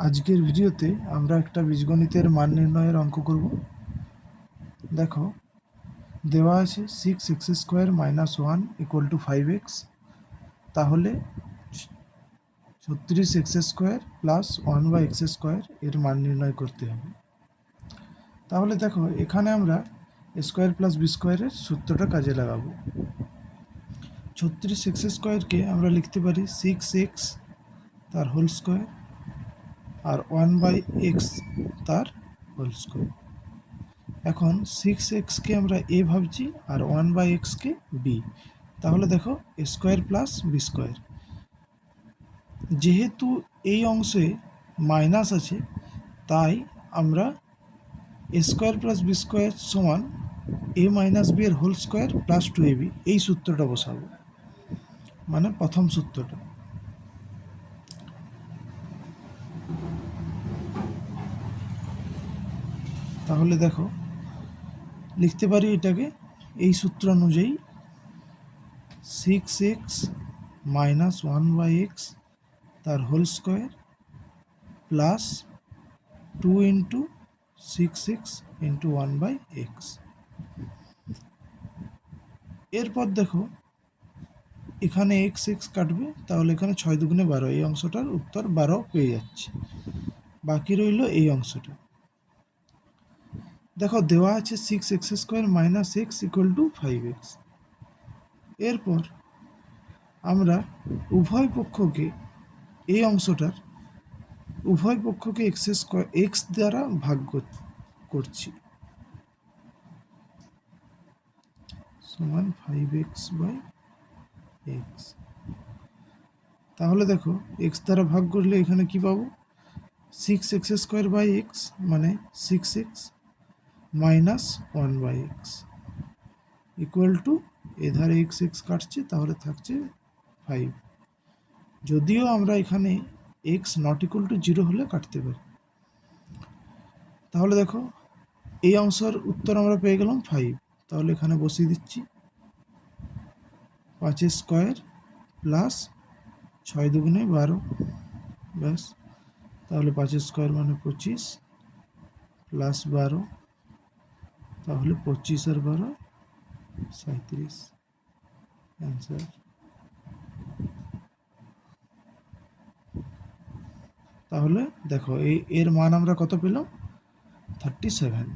আজকের ভিডিওতে আমরা একটা বীজগণিতের মান নির্ণয়ের অঙ্ক করব। দেখো, দেওয়া আছে 6x² - 1 = 5x। তাহলে 36x² + 1/x² এর মান নির্ণয় করতে হবে। তাহলে দেখো, এখানে আমরা স্কোয়ার প্লাস বি স্কোয়ারের সূত্রটা কাজে লাগাবো। 36x² আমরা লিখতে পারি 6x তার হোল স্কোয়ার আর 1/x তার হোল স্কোয়ার। এখন 6x আমরা এ ভাবছি আর 1/x বি। তাহলে দেখো, স্কোয়ার প্লাস বি স্কোয়ার, যেহেতু এই অংশে মাইনাস আছে তাই আমরা স্কোয়ার প্লাস বি স্কোয়ার সমান a - b এর হোল স্কোয়ার প্লাস 2ab এই সূত্রটা বসাবো, মানে প্রথম সূত্রটা। তাহলে দেখো, লিখতে পারি এটাকে এই সূত্র অনুযায়ী 6x - 1/x তার whole square plus 2 × 6x × 1/x। এরপর দেখো, এখানে x কাটবে, তাহলে এখানে 6 × 2 = 12, এই অংশটার উত্তর 12 পেয়ে যাচ্ছে। বাকি রইল এই অংশটা। দেখো, দেওয়া আছে 6x² - x = 5x। এরপর আমরা উভয় পক্ষকে এই অংশটার উভয় পক্ষকে x দ্বারা ভাগ করছি, সমান 5x/x। তাহলে দেখো, x দ্বারা ভাগ করলে এখানে কি পাবো? 6x² x মানে 6x - 1/x = এধারে x কাটছে, তাহলে থাকছে 5। যদিও আমরা এখানে x ≠ 0 হলে কাটতে পারি। তাহলে দেখো, এই অংশের উত্তর আমরা পেয়ে গেলাম 5। তাহলে এখানে বসিয়ে দিচ্ছি 5² প্লাস 6 × 2 = 12, ব্যাস। তাহলে 5² মানে 25 প্লাস 12, তাহলে 25 আর 12 = 37 অ্যান্সার। তাহলে দেখো, এর মান আমরা কত পেলাম? 37।